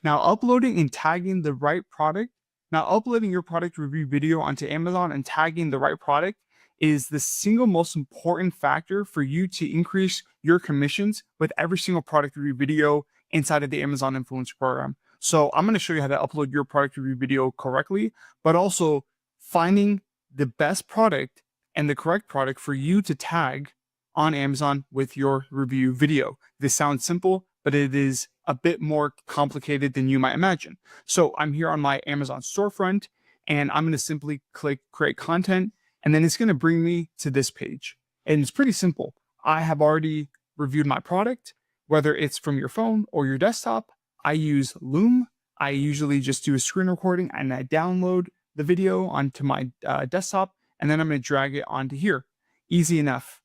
Now, uploading and tagging the right product. Now, uploading your product review video onto Amazon and tagging the right product is the single most important factor for you to increase your commissions with every single product review video inside of the Amazon Influencer Program. So I'm going to show you how to upload your product review video correctly, but also finding the best product and the correct product for you to tag on Amazon with your review video. This sounds simple, but it is a bit more complicated than you might imagine. So I'm here on my Amazon storefront, and I'm going to simply click create content, and then it's going to bring me to this page. And it's pretty simple. I have already reviewed my product, whether it's from your phone or your desktop. I use Loom. I usually just do a screen recording and I download the video onto my desktop, and then I'm going to drag it onto here. Easy enough.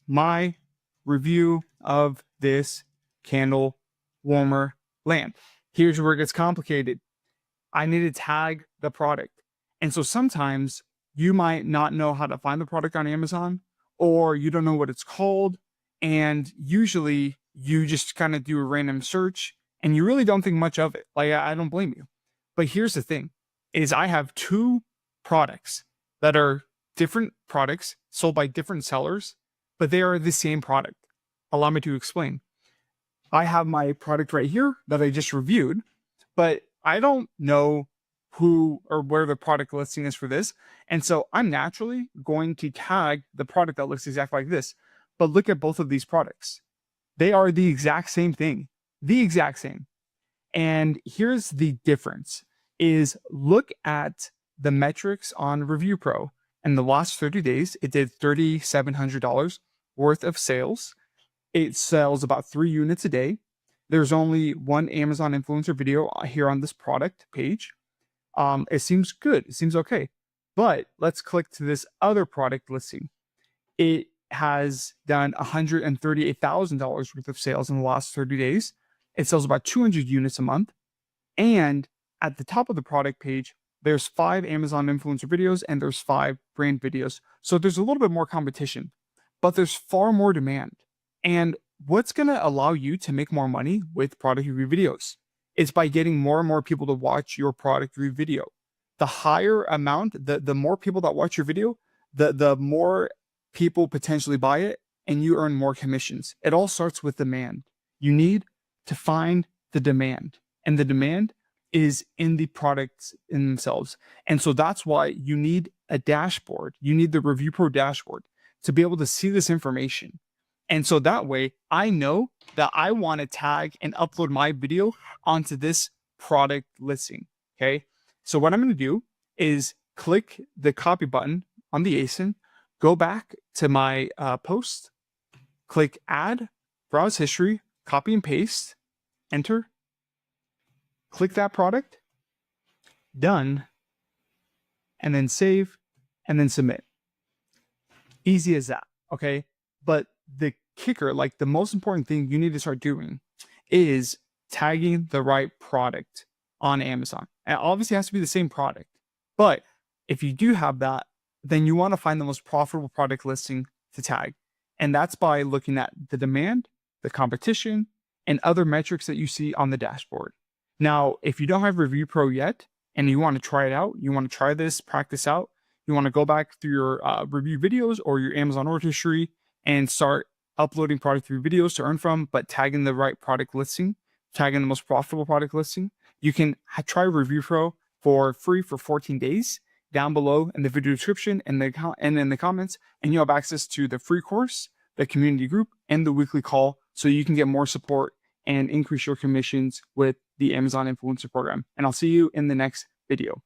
My review of this candle warmer lamp. Here's where it gets complicated. I need to tag the product. And so sometimes you might not know how to find the product on Amazon, or you don't know what it's called. And usually you just kind of do a random search and you really don't think much of it. Like, I don't blame you. But here's the thing is I have two products that are different products sold by different sellers, but they are the same product. Allow me to explain. I have my product right here that I just reviewed, but I don't know who or where the product listing is for this. And so I'm naturally going to tag the product that looks exactly like this. But look at both of these products. They are the exact same thing, the exact same. And here's the difference is look at the metrics on ReviewPro. In the last 30 days, it did $3,700 worth of sales. It sells about 3 units a day. There's only one Amazon influencer video here on this product page. It seems good. It seems okay. But let's click to this other product listing. It has done $138,000 worth of sales in the last 30 days. It sells about 200 units a month. And at the top of the product page, there's 5 Amazon influencer videos and there's 5 brand videos. So there's a little bit more competition, but there's far more demand. And what's going to allow you to make more money with product review videos is by getting more and more people to watch your product review video. The higher amount, the more people that watch your video, the more people potentially buy it and you earn more commissions. It all starts with demand. You need to find the demand, and the demand is in the products in themselves. And so that's why you need a dashboard. You need the ReviewPro dashboard to be able to see this information. And so that way I know that I want to tag and upload my video onto this product listing. Okay. So what I'm going to do is click the copy button on the ASIN, go back to my post, click add, browse history, copy and paste, enter, click that product, done, and then save and then submit. Easy as that. Okay. But the kicker, like the most important thing you need to start doing is tagging the right product on Amazon. And obviously it has to be the same product. But if you do have that, then you want to find the most profitable product listing to tag. And that's by looking at the demand, the competition, and other metrics that you see on the dashboard. Now, if you don't have ReviewPro yet and you want to try it out, you want to try this, practice out, you want to go back through your review videos or your Amazon order history and start uploading product review videos to earn from, but tagging the right product listing, tagging the most profitable product listing, you can try ReviewPro for free for 14 days down below in the video description and in the comments, and you have access to the free course, the community group, and the weekly call so you can get more support and increase your commissions with the Amazon Influencer Program. And I'll see you in the next video.